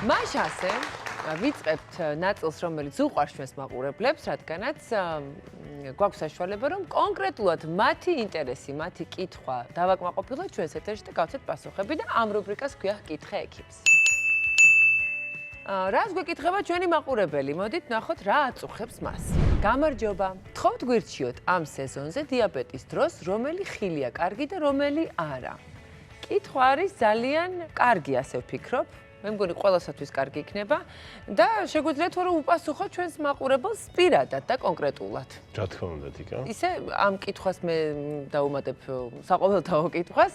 მას ასე ვიწყებთ ნაწილს, რომელიც უყვარს ჩვენს მაყურებლებს, რადგანაც გვაქვს საშუალება, რომ კონკრეტულად მათი ინტერესი, მათი კითხვა დავაკმაყოფილოთ ჩვენს ეთერში და გავცეთ პასუხები და ამ რუბრიკას გვია კითხე ექიპს. რას გვეკითხება ჩვენი მაყურებელი? მოდით ნახოთ რა აწუხებს მას. გამარჯობა. გთხოვთ გვირჩიოთ ამ სეზონზე დიაბეტის დროს რომელი ხილია კარგი და რომელი არა. კითხვა არის ძალიან კარგი, ასე ვფიქრობ. მე მგონი ყველასათვის კარგი იქნება და შეგვიძლია თუ არა უპასუხოთ ჩვენს მაყურებელს პირადად და კონკრეტულად. რა თქმა უნდა, თიკა. ისე ამ კითხვას მე დაუმატებ საყოველთაო კითხვას,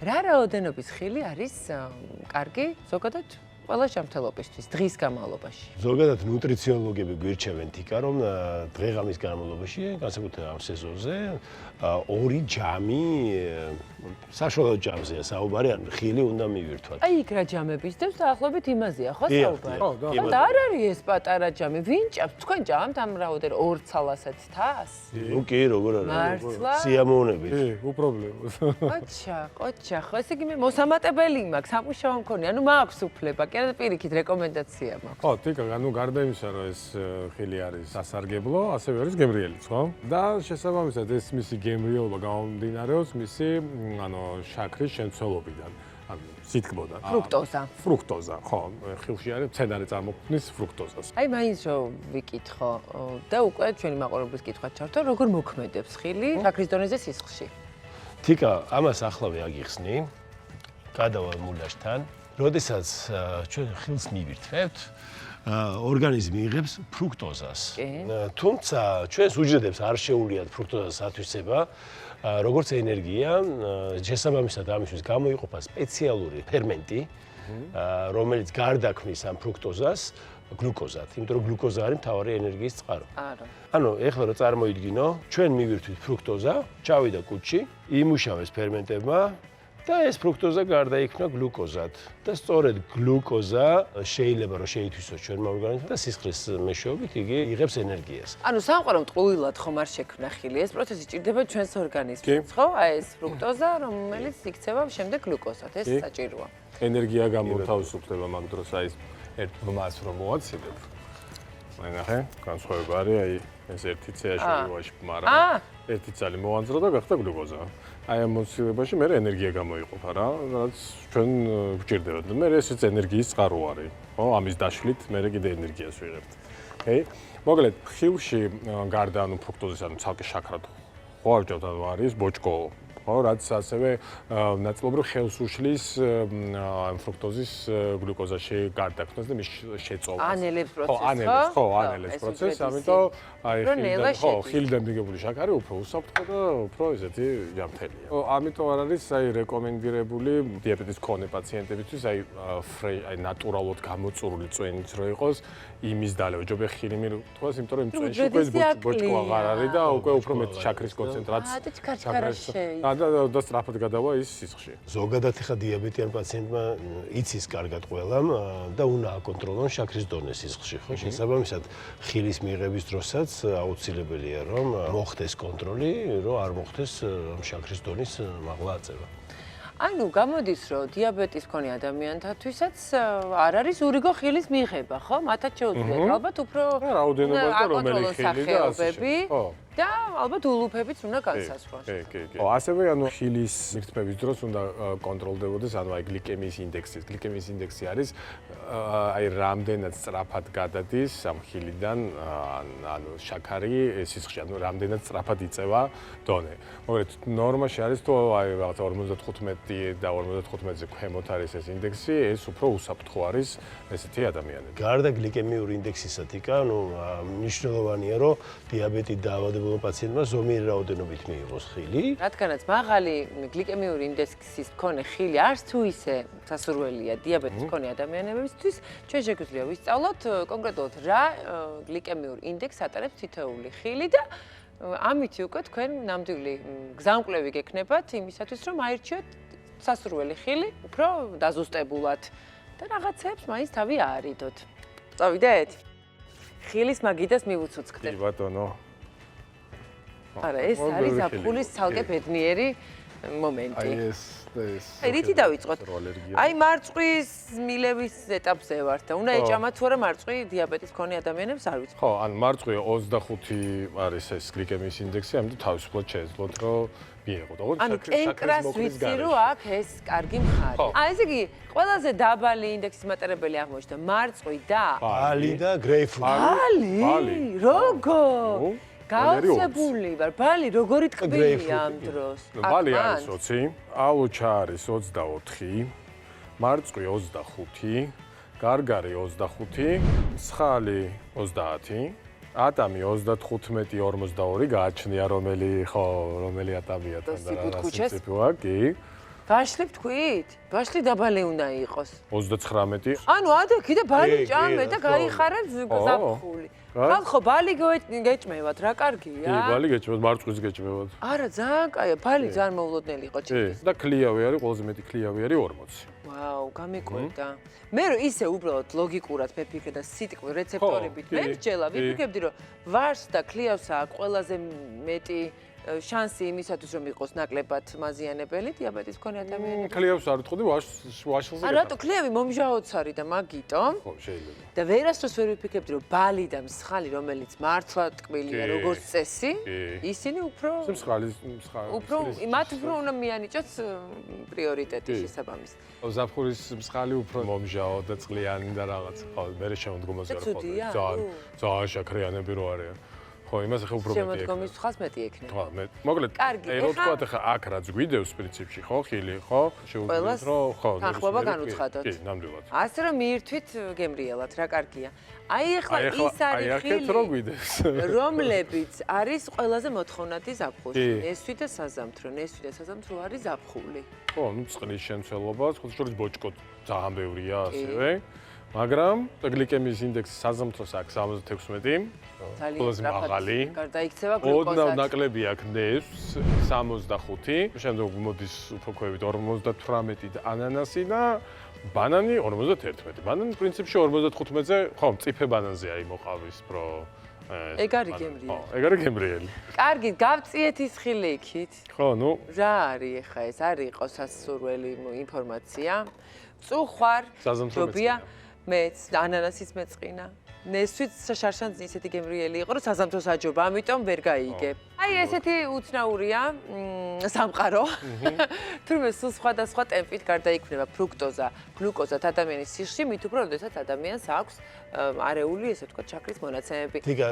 რა რაოდენობის ხილი არის კარგი ზოგადად ყველა ჯანმრთელობისთვის დღის განმავლობაში? ზოგადად ნუტრიციოლოგები გვირჩევენ თიკა, რომ დღე-ღამის განმავლობაში, განსაკუთრებით ამ სეზონზე, 2 ჯამი საშუალო ჯამზეა საუბარი, ან ხილი უნდა მივირთვათ. აი იქ რა ჯამები ისდევს დაახლოებით იმაზეა, ხო საუბარი? და არ არის ეს პატარა ჯამი, ვინ ჭამს? თქვენ ჭამთ ამ რაოდენ 2 ცალასაც თას? ნუ კი, როგორ არა? მართლა? სიამოვნებით. უპრობლემო. ყოჩა, ხო ესე იგი მე მოსამატებელი მაქვს, სამუშაო მქონი, ანუ მაქვს უფლება, კი არა პირიქით რეკომენდაცია მაქვს. ხო, თიკა, ანუ გარდა იმისა, რომ ეს ხილი არის სასარგებლო, ასევე არის გემრიელიც, ხო? და შესაბამისად ეს მისი გემრიელობა გამომდინარეობს მისი შაქრის შემცველობიდან, ანუ სითბოდან. ფრუქტოზა, ხო, ხილში არის მცენარე წარმოქმნის ფრუქტოზას. აი მაინც რომ ვიკითხო და უკვე ჩვენი მაყურებლის კითხვა ჩავთო, როგორ მოქმედებს ხილი შაქრის დონეზე სისხლში? თიკა, ამას ახლავე აგიხსნი. გადავალ მულაშთან. როდესაც ჩვენ ხილს მივირთვევთ, ორგანიზმი იღებს ფრუქტოზას. თუმცა ჩვენს უჯრედებს არ შეუძლიათ ფრუქტოზას ათვისება, როგორც ენერგია, შესაბამისად ამისთვის გამოიყოფა სპეციალური ფერმენტი, რომელიც გარდაქმნის ამ ფრუქტოზას გლუკოზად, იმიტომ რომ გლუკოზა არის მთავარი ენერგიის წყარო. ანუ ეხლა რო წარმოიდგინო, ჩვენ მივირთვით ფრუქტოზა, ჩავიდა კუჭში, იმუშავეს ფერმენტებმა და ეს ფრუქტოზა გარდაიქმნა გლუკოზად. და სწორედ გლუკოზა შეიძლება რომ შეითვისოს ჩვენმა ორგანიზმმა და სისხლის მეშვეობით იგი იღებს ენერგიას. ანუ სამყარომ ტყუილად ხომ არ შექმნა ხილი, ეს პროცესი ჭირდება ჩვენს ორგანიზმს, ხო? აი ეს ფრუქტოზა, რომელიც იქცევა შემდეგ გლუკოზად, ეს საჭიროა. ენერგია გამოთავისუფლდება მაგ დროს აი ეს ერთ ბმას რომ მოაცილებ. აი ნახე, განსხვავება არის აი ეს ერთი CH2-ში ბმა რა. ერთი წალი მოანძრო და გახდა გლუკოზა. აი ამ მოცილებაში მე ენერგია გამოიყოფა რა, რაც ჩვენ გვჭირდება. მე ესეც ენერგიის წყარო არის, ხო? ამის დაშლით მე კიდე ენერგიას ვიღებთ. ჰეი, მოკლედ ხილში გარდა ანუ ფრუქტოზის ანუ ცალკე შაქრად ხო არ ვჭამთ, ანუ არის ბოჭკო, ხო, რაც ასევე ნაწილობრივ ხელს უშლის ამ ფრუქტოზის გლუკოზაში გარდაქმნას და მის შეწოვას. ანელებს პროცესს, ხო, ანელებს პროცესს, ამიტომ აი ხილიდან მიღებული შაქარი უფრო უსაფრთხო და უფრო ესეთი ჯანმრთელია. ამიტომ არ არის აი რეკომენდირებული დიაბეტის მქონე პაციენტებისთვის აი ნატურალურად გამოწურული წვენით რო იყოს იმის დალევა. ჯობია ხილი მირთვას, იმიტომ რომ იმ წვენში უკვე ბოჭკო აღარ არის და უკვე უფრო მეტი შაქრის კონცენტრაცია. და სწრაფად გადავა ის სისხლში. ზოგადად ხა დიაბეტიან პაციენტმა იცის კარგად ყველამ და უნდა აკონტროლონ შაქრის დონე სისხლში, ხო? შესაბამისად ხილის მიღების დროსაც აუცილებელია რომ მოხდეს კონტროლი, რომ არ მოხდეს შაქრის დონის მაღლა აწევა. ანუ გამოდის რომ დიაბეტის მქონე ადამიანთათვისაც არ არის ურიგო ხილის მიღება, ხო? მათაც შეუძლიათ ალბათ უფრო რაოდენობა და რომელი ხილი და ასე. ხო. და ალბათ ულუფებიც უნდა განსაზღვროს. კი. ასევე ანუ ხილის მირთმევის დროს უნდა კონტროლდებოდეს ანუ აი გლიკემიის ინდექსი. გლიკემიის ინდექსი არის აი რამდენად სწრაფად გადადის ამ ხილიდან ანუ შაქარი სისხლში, ანუ რამდენად სწრაფად იწევა დონე. მოკლედ ნორმაში არის თუ აი რაღაც 55 და 55-ზე ქვემოთ არის ეს ინდექსი, ეს უფრო უსაფრთხო არის ესეთი ადამიანები. გარდა გლიკემიური ინდექსისა თიკა, ანუ მნიშვნელოვანია რომ დიაბეტით დაავადებულმა პაციენტმა ზომიერი რაოდენობით მიიღოს ხილი. რადგანაც მაღალი გლიკემიური ინდექსის მქონე ხილი არც თუ ისე სასურველია დიაბეტის მქონე ადამიანებისთვის, ჩვენ შეგვიძლია ვისწავლოთ კონკრეტულად რა გლიკემიურ ინდექსს ატარებს თითოეული ხილი და ამით უკვე თქვენ ნამდვილი გზამკვლევი გექნებათ იმისათვის, რომ აირჩიოთ სასურველი ხილი უფრო დაზუსტებულად და რაღაცებს მაინც თავი აარიდოთ. წავიდეთ? ხილის მაგიდას მივუცუცქდეთ. კი ბატონო. არა, ეს არის ზაფხულის ცალკე ბედნიერი მომენტი. აი ეს ეს. აი, რითი დავიწყოთ? ალერგია. აი, მარწყვის მილების ეტაპზე ვართ და უნდა ეჭამა თუ არა მარწყვი დიაბეტის მქონე ადამიანებს არ ვიცი. ხო, ანუ მარწყვი 25 არის ეს გლიკემიის ინდექსი, ამიტომ თავისუფლად შეეძლოთ, რომ მიიღოთ. ანუ კენკრას ვიცი, რომ აქ ეს კარგი მხარე. აი, ესე იგი, ყველაზე დაბალი ინდექსის მატარებელი აღმოჩნდა მარწყვი და ბალი და გრეიფრუტი. ბალი? როგორ? გაოცებული ვარ. ბალი როგორი ტკბილია ამ დროს? ბალი არის 20, ალუჩა არის 24, მარწყვი 25, გარგარი 25, მსხალი 30, ატამი 35-42 გააჩნია რომელი ატამიათან და რა სიციფოა, კი. ვაშლი თქვით? ვაშლი დაბალი უნდა იყოს. 39. ანუ ადრე კიდე ბალი ჭამე და გაიხარებს ზაფხული. ხო, ბალი გეჭმევათ, რა კარგია. კი, ბალი გეჭმევათ, მარწყვიც გეჭმევათ. არა, ძალიან კაია, ბალი ძალიან მოულოდნელი იყო ჭიქის. და ქლიავი არის, ყველაზე მეტი ქლიავი არის 40. ვაუ, გამიკვირდა. მე რომ ისე უბრალოდ ლოგიკურად მეფიქრე და სიტყვი რეცეპტორებით მე ვჭელა, ვიფიქრებდი რომ ვარს და ქლიავს აქვს ყველაზე მეტი შანსი იმისათვის რომ იყოს ნაკლებად მაზიანებელი დიაბეტის მქონე ადამიანები. ქლიავს არ ვთხოვდი, ვაშლზე. არა, რატო ქლიავი მომჟაოცარი და მაგიტომ? ხო, შეიძლება. და ვერასდროს ვერ ვიფიქრებდი რომ ბალი და მსხალი რომელიც მართლა ტკბილია როგორც წესი, ისინი უფრო მათ უფრო უნდა მიანიჭოს პრიორიტეტი შესაბამისი. ზაფხულის მსხალი უფრო მომჟაო და წყლიანი და რაღაც. ხო, მე შემოდგომაზე არ ვყავდი. ძალიან შაქრიანები რო არიან. ხო, იმას ახლა უფრო მეტი ექნება. შემოდგომის ხას მეტი ექნება. ხო, მოკლედ, რო თქვათ ახლა აქ რაც გვიდევს პრინციპში, ხო, ხილი, ხო, შეუძლიათ რომ ხო, თანხმობა განუცხადოთ. კი, ნამდვილად. ასე რომ მიირთვით გემრიელად, რა კარგია. აი ახლა ის არის ხილი, რო გვიდევს. რომლებიც არის ყველაზე მოთხოვნადი ზაფხულში. ნესვი და საზამთრო, ნესვი და საზამთრო არის ზაფხული. ხო, ну წყლის შემცველობა, სხვა შორის ბოჭკოთ ძალიან ბევრია ასევე. მაგრამ გლიკემიის ინდექსი საზამთროს აქვს 76. ყველაზე მაღალი. გარდაიქცევა გლუკოზა. ოდნავ ნაკლები აქვს ნესვს 65. შემდეგ მოდის უფრო ქვევით 58 და ანანასი და ბანანი 51. ბანანი პრინციპში 55-ზე, ხო, მწიფე ბანანზე აი მოყავის პრო ეგ არის გემრიელი. ხო, ეგ არის გემრიელი. კარგი, გავწიეთ ის ხილი იქით. ხო, ну. რა არის ახლა ეს? არის იყო სასურველი ინფორმაცია. წუხვარ, ჯობია, მეც ანანასის მეწყინა. ნესვიც შარშანს ისეთი გემრიელი იყო, რომ საზამთრო საჯობა, ამიტომ ვერ გაიგებ. აი ესეთი უცნაურია სამყარო. თუმცა სულ სხვადასხვა ტემპით გარდაიქმნება ფრუქტოზა, გლუკოზა ადამიანის სისხლში, მით უფრო, როდესაც ადამიანს აქვს არეული, ესე ვთქვათ, შაქრის მონაცემები. თიკა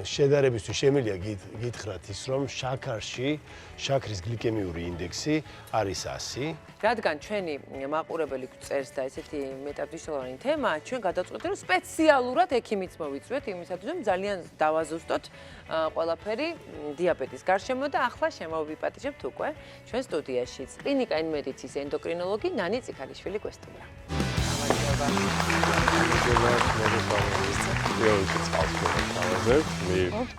შედარებისთვის შემიძლია გითხრათ ის, რომ შაქარში შაქრის გლიკემიური ინდექსი არის 100. რადგან ჩვენი მაყურებელი წერს და ესეთი მეტად მნიშვნელოვანი თემაა, ჩვენ გადავწყვეტეთ, რომ სპეციალურად ექიმიც მოვიწვიეთ იმისათვის, რომ ძალიან დავაზუსტოთ ყველაფერი დიაბეტის გარშემო და ახლა შემოვიპატიჟებთ უკვე ჩვენ სტუდიაში კლინიკა ინმედიცის ენდოკრინოლოგი ნანი წიქარიშვილი გვესტუმრა.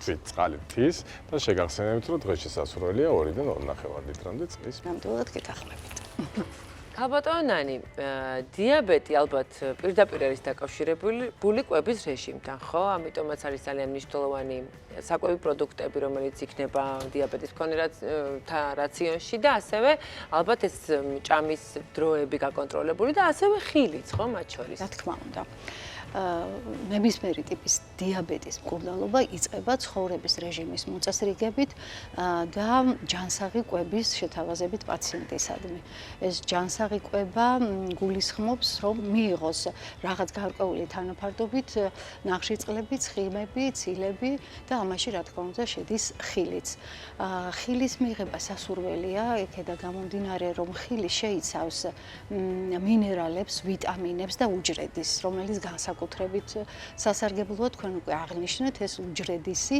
წყალითის და შეგახსენებთ, რომ დღეს შესასრულია 2-დან 2.5 ლიტრამდე წყლის. ნამდვილად გითხრებით. ქალბატონანი, დიაბეტი ალბათ პირდაპირ არის დაკავშირებული კვების რეჟიმთან, ხო? ამიტომაც არის ძალიან მნიშვნელოვანი საკვები პროდუქტები, რომელიც იქნება დიაბეტის მქონე რაციონში და ასევე ალბათ ეს ჭამის დროები გაკონტროლებული და ასევე ხილიც, ხო, მათ შორის. რა თქმა უნდა. ნებისმიერი ტიპის დიაბეტის მკურნალობა იწყება ცხოვრების რეჟიმის მოწესრიგებით და ჯანსაღი კვების შეთავაზებით პაციენტისადმი. ეს ჯანსაღი კვება გულისხმობს, რომ მიიღოს რაღაც გარკვეული თანაფარდობით ნახშირწყლები, ცხიმები, ცილები და ამაში რა თქმა უნდა შედის ხილიც. ხილის მიღება სასურველია, იქედა გამომდინარე, რომ ხილი შეიცავს მინერალებს, ვიტამინებს და უჯრედის, რომელიც განსაკუთრებით სასარგებლოა, თქვენ უკვე აღნიშნეთ, ეს უჯრედისი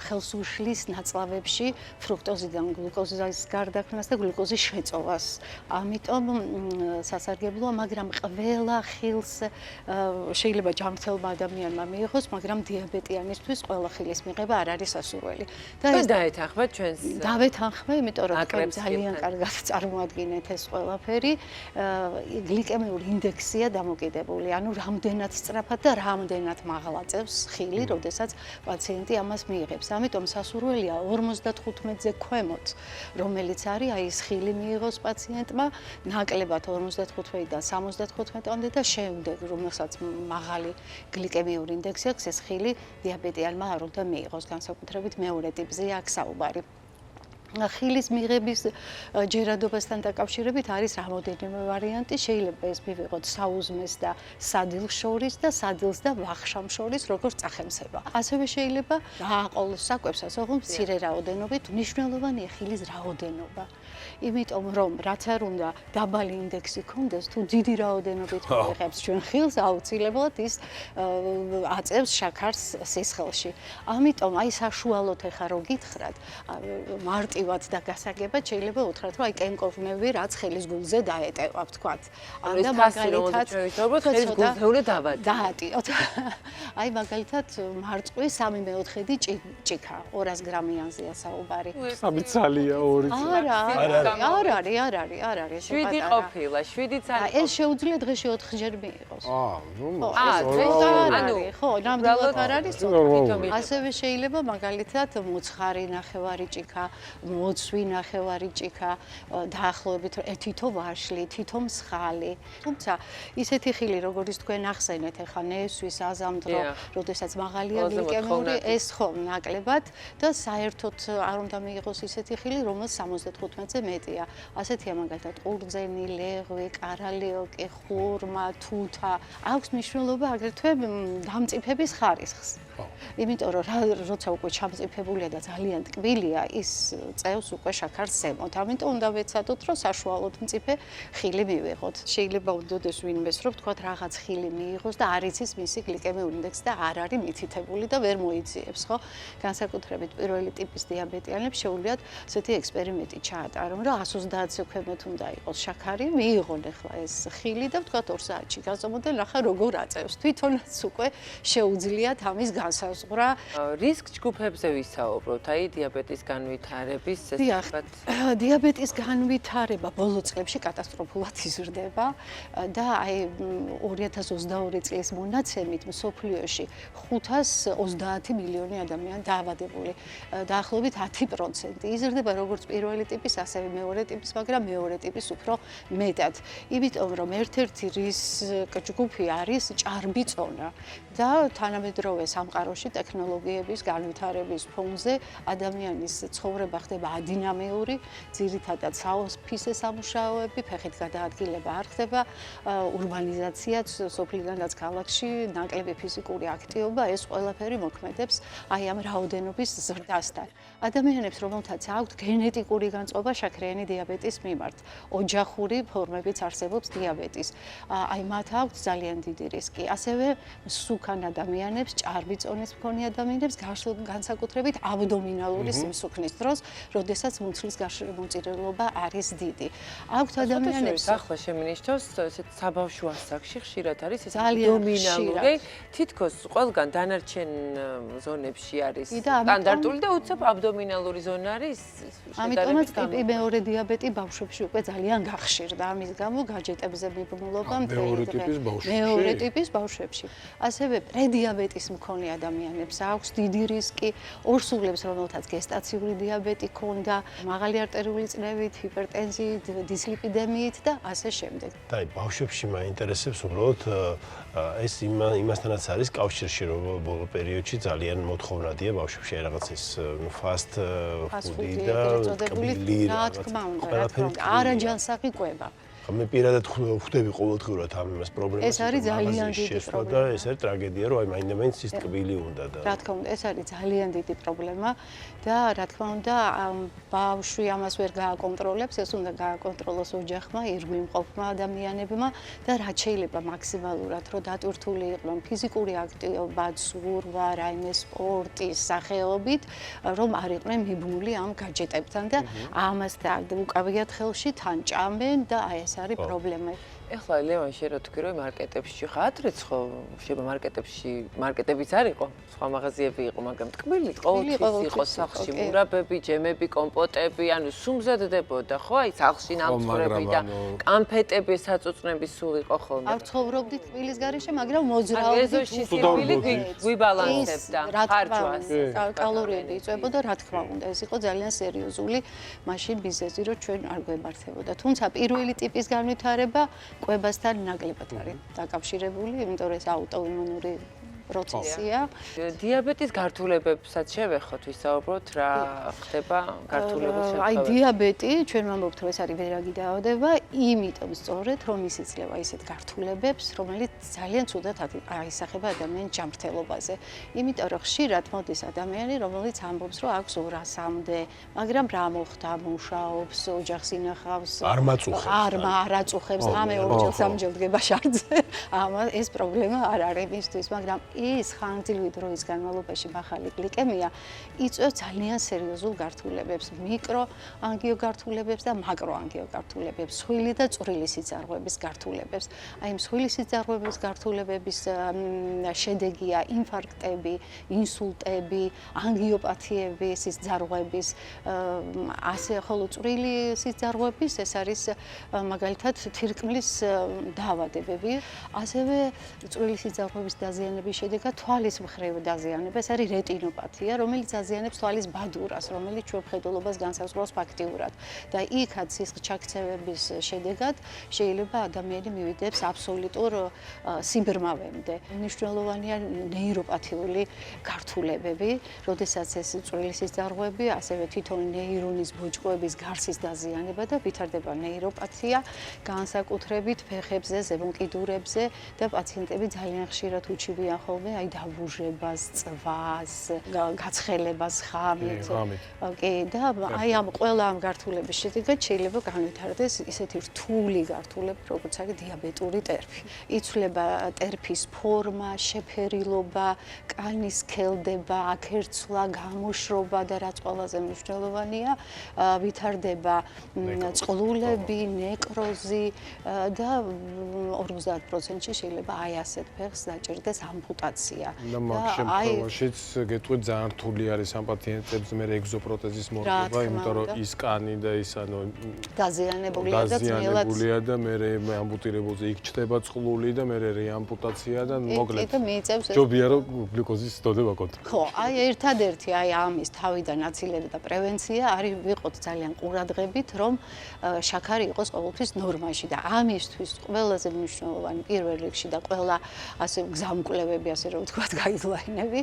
ხელს უშლის ნაწლავებში ფრუქტოზიდან გლუკოზის გარდაქმნას და გლუკოზის შეწოვას. ამიტომ სასარგებლოა, მაგრამ ყველა ხილს შეიძლება ჯანმრთელმა ადამიანმა მიიღოს, მაგრამ დიაბეტიანისთვის ყველა ხილის მიღება არ არის სასურველი. და ეს დაეთანხმეთ ჩვენს დავეთანხმე, იმიტომ რომ თქვენ ძალიან კარგად წარმოადგენთ ეს ყველაფერი. გლიკემიური ინდექსია დამოკიდებული, ანუ რამდენად რამდენად სწრაფად და რამდენად მაღლა წევს ხილი, როდესაც პაციენტი ამას მიიღებს. ამიტომ სასურველია 55-ზე ქვემოთ, რომელიც არის აი ეს ხილი მიიღოს პაციენტმა, ნაკლებად 55-დან 75-მდე და შემდეგ, რომელსაც მაღალი გლიკემიური ინდექსი აქვს, ეს ხილი დიაბეტიანმა არ უნდა მიიღოს, განსაკუთრებით მეორე ტიპზე აქვს საუბარი. ხილის მიღების ჯერადობასთან დაკავშირებით არის რამოდენიმე ვარიანტი. შეიძლება ეს მივიღოთ საუზმეს და სადილს შორის და სადილს და ვახშამ შორის, როგორც წახემსება. ასევე შეიძლება გააყოლოს საკვებსაც, ოღონდ მცირე რაოდენობით, მნიშვნელოვანია ხილის რაოდენობა. იმიტომ რომ რაც არ უნდა დაბალი ინდექსი ქონდეს, თუ დიდი რაოდენობით მიიღებს ჩვენ ხილს, აუცილებლად ის აწევს შაქარს სისხლში. ამიტომ აი საშუალოდ ეხა რო გითხრათ, მარტივად და გასაგებად შეიძლება უთხრათ, რომ აი კენკორნები რაც ხელის გულზე დაეტევა, ვთქვათ. და მაგალითად ხელის გულზე უნდა დაატიოთ. აი მაგალითად მარწყვი 3/4 ჭიქა 200 გრამიანზეა საუბარი. 3 ცალია 2 არ არის. 7 ყოფილა, 7 ცალი. ეს შეუძლია დღეში 4-ჯერ მიიღოს. ანუ ხო, ნამდვილად არ არის. ნორმალურია. ასევე შეიძლება მაგალითად მოცხარი ნახევარი ჭიქა, მოცვი ნახევარი ჭიქა, დაახლოებით თითო ვაშლი, თითო მსხალი. თუმცა ისეთი ხილი, როგორც თქვენ ახსენეთ, ეხა ნესვის აზამდრო, როდესაც მაღალია გლიკემიური, ეს ხო ნაკლებად და საერთოდ არ უნდა მიიღოს ისეთი ხილი, რომელიც 75-ზე მეტია. ასეთია მაგალითად ყურძენი, ლეღვი, კარალიოკი, ხურმა, თუთა. აქვს მნიშვნელობა აგრეთვე დამწიფების ხარისხს. იმიტომ რომ როცა უკვე ჩამწიფებულია და ძალიან ტკბილია, ის წევს უკვე შაქარს ზემოთ. ამიტომ უნდა ვეცადოთ, რომ საშუალოდ მწიფე ხილი მივიღოთ. შეიძლება უნდოდეს ვინმეს, რომ თქვათ რაღაც ხილი მიიღოს და არ იცის მისი გლიკემიური ინდექსი და არ არის მითითებული და ვერ მოიძიებს, ხო? განსაკუთრებით პირველი ტიპის დიაბეტიანებს შეუძლიათ ესეთი ექსპერიმენტი ჩაატარონ, რომ 130-ზე ქვემოთ უნდა იყოს შაქარი, მიიღონ ახლა ეს ხილი და თქვათ 2 საათში გასწამოთ და ნახა როგორ აწევს. თვითონაც უკვე შეუძლიათ ამის განსაზღვრა. რისკ ჯგუფებზე ვისაუბროთ, აი დიაბეტის განვითარების დიაბეტის განვითარება ბოლო წლებში კატასტროფულად იზრდება და აი 2022 წლის მონაცემით მსოფლიოში 530 მილიონი ადამიანი დაავადებული, დაახლოებით 10%. იზრდება როგორც პირველი ტიპის, ასევე მეორე ტიპის, მაგრამ მეორე ტიპის უფრო მეტად. იმიტომ რომ ერთ-ერთი რისკ ჯგუფი არის ჭარბი წონა და თანამედროვე სამყაროში ტექნოლოგიების განვითარების ფონზე ადამიანის ცხოვრება ხდება ადინამიური, ძირითადად საოფისე სამუშაოები, ფეხით გადაადგილება არ ხდება, ურბანიზაციაც სოფლიდანაც ქალაქში, ნაკლები ფიზიკური აქტივობა, ეს ყველაფერი მოქმედებს აი ამ რაოდენობის ზრდასთან. ადამიანებს, რომელთაც აქვთ გენეტიკური განწყობა შაქრიანი დიაბეტის მიმართ, ოჯახური ფორმებიც არსებობს დიაბეტის. აი მათ აქვთ ძალიან დიდი რისკი. ასევე მსუქან ადამიანებს, ჭარბი წონის მქონე ადამიანებს, განსაკუთრებით აბდომინალური სიმსუქნის დროს, როდესაც მუცლის გაშემოწირებულობა არის დიდი. აქვთ ადამიანებს ახლა შემინიშთოს ესეთ საბავშვო ასაკში ხშირად არის ეს აბდომინალური, თითქოს ყველგან დანარჩენ ზონებში არის სტანდარტული და უცებ აბდომინალური ზონა არის. ამიტომაც ტიპი მეორე დიაბეტი ბავშვებში უკვე ძალიან გახშირდა. ამის გამო გაჯეტებზე მიბმულობა მეორე ტიპის ბავშვებში. ასევე პრედიაბეტის მქონე ადამიანებს აქვს დიდი რისკი, ორსულებს, რომელთაც გესტაციური დიაბეტი ქონდა, მაღალი არტერიული წნევით, ჰიპერტენზიით, დისლიპიდემიით და ასე შემდეგ. და აი ბავშვებში მაინტერესებს უბრალოდ ეს იმასთანაც არის კავშირში, რომ ბოლო პერიოდში ძალიან მოთხოვნადია ბავშვებში რაღაც ეს fast food და ტკბილი რა თქმა უნდა, არაჯანსაღი კვება. მე პირადად ხვდები ყოველდღიურად ამ იმას პრობლემას. ეს არის ძალიან დიდი პრობლემა. და ეს არის ტრაგედია, რომ აი მაინდა-მაინც ის ტკბილი უნდა და რა თქმა უნდა, ეს არის ძალიან დიდი პრობლემა და რა თქმა უნდა, ბავშვი ამას ვერ გააკონტროლებს, ეს უნდა გააკონტროლოს ოჯახმა, ირგვლივმყოფმა ადამიანებმა და რაც შეიძლება მაქსიმალურად რომ დატვირთული იყვნენ ფიზიკური აქტივობა, ზღურვა, რაიმე სპორტის სახეობით, რომ არ იყვნენ მიბმული ამ გაჯეტებთან და ამას უკავიათ ხელში თან ჭამენ და აი ეს არის პრობლემა. ეხლა ლევან შენ რა თქვი რომ მარკეტებში ხატრიც ხო შეიძლება მარკეტებიც არ იყო სხვა მაღაზიები იყო მაგრამ ტკბილი ყოველთვის იყო სახლში მურაბები ჯემები კომპოტები ანუ სუმზადდებოდა ხო აი სახლში ნამცხრები და კანფეტები საწუწნები სულ იყო ხოლმე არ ცხოვრობდით თბილის გარეშე მაგრამ მოძრაობდით სირბილი გვიბალანსებდა ხარჯვას კალორიები იწვებოდა რა თქმა უნდა ეს იყო ძალიან სერიოზული მაშინ ბიზნესი რომ ჩვენ არ გვემართებოდა თუმცა პირველი ტიპის განვითარება კვებასთან ნაკლებად არის დაკავშირებული, იმიტომ რომ ეს აუტოიმუნური პროცესია. დიაბეტის გართულებებსაც შევეხოთ, ვისაუბროთ რა ხდება გართულების შემთხვევაში. აი დიაბეტი, ჩვენ ვამბობთ, რომ ეს არის ვერაგი დაავადება, იმიტომ სწორედ რომ ის იძლევა ისეთ გართულებებს, რომელიც ძალიან ცუდად აისახება ადამიანის ჯანმრთელობაზე. იმიტომ რომ ხშირად მოდის ადამიანი, რომელიც ამბობს, რომ აქვს 200-მდე, მაგრამ რა მოხდა, მუშაობს, ოჯახს ინახავს, არ აწუხებს, ამე ორჯერ სამჯერ დგება შარდზე. ეს პრობლემა არ არის მისთვის, მაგრამ ის ხანგრძლივი დროის განმავლობაში მაღალი გლიკემია იწვევს ძალიან სერიოზულ გართულებებს, მიკროანგიოგართულებებს და მაკროანგიოგართულებებს, სხვილი და წვრილი სიძარღვების გართულებებს. აი მსხვილი სიძარღვების გართულებების შედეგია ინფარქტები, ინსულტები, ანგიოპათიები, სიძარღვების, ასე ხოლო წვრილი სიძარღვების ეს არის მაგალითად თირკმლის დაავადებები, ასევე წვრილი სიძარღვების დაზიანების შედეგად თვალის მხრივ დაზიანება, ეს არის რეტინოპათია, რომელიც აზიანებს თვალის ბადურას, რომელიც ჩვენ მხედველობას განსაზღვრავს ფაქტიურად. და იქაც სისხლჩაქცევების შედეგად შეიძლება ადამიანი მივიდებს აბსოლუტურ სიმბრმავემდე. მნიშვნელოვანია ნეიროპათიული გართულებები, როდესაც ეს წვრილი სიძარღვები, ასევე თვითონ ნეირონის ბოჭკოების გარსის დაზიანება და ვითარდება ნეიროპათია, განსაკუთრებით ფეხებზე, ზემოყიდურებზე და პაციენტები ძალიან ხშირად უჩივიან ხოლმე აი დაბუჟებას, წვას, გაცხელებას ხამით. კი და აი ამ ყველა ამ გართულების შედეგად შეიძლება განვითარდეს ისეთი რთული გართულები, როგორც არის დიაბეტური ტერფი. იცვლება ტერფის ფორმა, შეფერილობა, კანის სქელდება, აქერცვლა, გამოშრობა და რაც ყველაზე მნიშვნელოვანია, ვითარდება წყლულები, ნეკროზი და 50%-ში შეიძლება აი ასეთ ფეხს დაჭერდეს ამპუტაცია. და მაგ შემთხვევაშიც გეტყვით ძალიან რთული არის ამ პაციენტებს მე ეგზოპროთეზის მორგება, იმიტომ რომ ის კანი და ის ანუ დაზიანებულია და მე ამპუტირებულზე იქ ჩდება წყლული და მე რეამპუტაცია და მოკლედ ჯობია რომ გლიკოზის დოდება გქონდეს. ხო, აი ერთადერთი აი ამის თავიდან აცილება და პრევენცია არის ვიყოთ ძალიან ყურადღებით, რომ შაქარი იყოს ყოველთვის ნორმაში და ამისთვის ყველაზე მნიშვნელოვანი პირველ რიგში და ყველა ასე გზამკვლევები ასე რომ ვთქვათ გაიდლაინები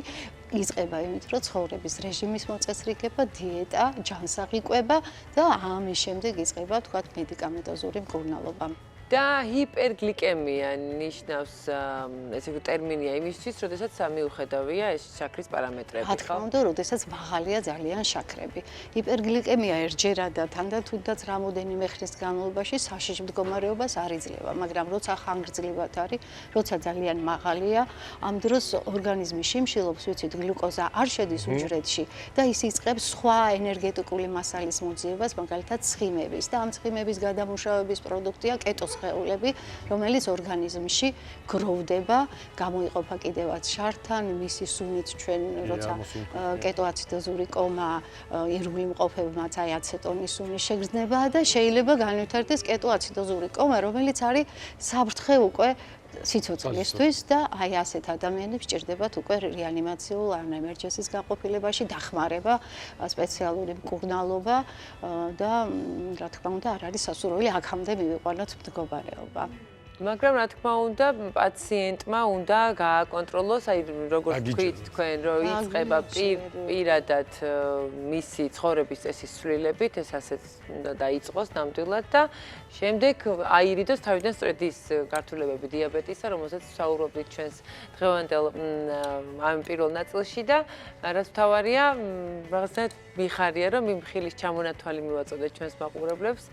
იწყება იმით, რომ ცხოვრების რეჟიმის მოწესრიგება, დიეტა, ჯანსაღი კვება და ამის შემდეგ იწყება ვთქვათ მედიკამენტოზური მკურნალობა. და ჰიპერგლიკემია ნიშნავს ესე იგი ტერმინია იმისთვის, როდესაც მიუხედავია ეს შაქრის პარამეტრები, ხო? რა თქმა უნდა, როდესაც მაღალია ძალიან შაქრები. ჰიპერგლიკემია ერთჯერადად და თუნდაც რამოდენიმე ხნის განმავლობაში საშიშ მდგომარეობას არ იძლევა, მაგრამ როცა ხანგრძლივად არის, როცა ძალიან მაღალია, ამ დროს ორგანიზმი შიმშილობს, ვიცით, გლუკოზა არ შედის უჯრედში და ის იწყებს სხვა ენერგეტიკული მასალის მოძიებას, მაგალითად ცხიმების და ამ ცხიმების გადამუშავების პროდუქტია კეტოსხეულები, რომელიც ორგანიზმში გროვდება, გამოიყოფა კიდევაც შართან, მისი სუნით ჩვენ როცა კეტოაციდოზური კომა ირგვლივ მყოფებმაც აი აცეტონის სუნი შეგრძნება და შეიძლება განვითარდეს კეტოაციდოზური კომა, რომელიც არის საფრთხე უკვე სიცოცხლისთვის და აი ასეთ ადამიანებს ჭირდებათ უკვე რეანიმაციულ ან ემერჯენსის გაყოფილებაში დახმარება, სპეციალური მკურნალობა და რა თქმა უნდა არ არის სასურველი აქამდე მივიყვანოთ მდგომარეობა. მაგრამ რა თქმა უნდა პაციენტმა უნდა გააკონტროლოს, აი როგორც თქვით თქვენ, რომ იწყება პირადად მისი ცხოვრების წესის ცვლილებით, ეს ასეც უნდა დაიწყოს ნამდვილად და შემდეგ აირიდოს თავიდან სწორედ ის გართულებები დიაბეტისა, რომელსაც ვსაუბრობდით ჩვენს დღევანდელ ამ პირველ ნაწილში და რაც მთავარია, რაღაცნაირად მიხარია, რომ იმ ხილის ჩამონათვალი მივაწოდეთ ჩვენს მაყურებლებს.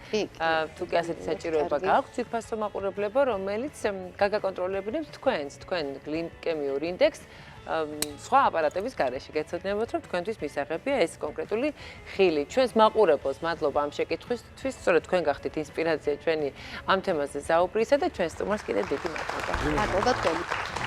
თუ კი ასეთი საჭიროება გააქვთ ძვირფასო მაყურებლებო, რომელიც გაგაკონტროლებინებს თქვენ გლიკემიურ ინდექსს სხვა აპარატების გარეშე. გეცოდინებათ, რომ თქვენთვის მისაღებია ეს კონკრეტული ხილი. ჩვენს მაყურებელს მადლობა ამ შეკითხვისთვის, სწორედ თქვენ გახდით ინსპირაცია ჩვენი ამ თემაზე ზაუბრისა და ჩვენ სტუმარს კიდევ დიდი მადლობა. მადლობა თქვენ.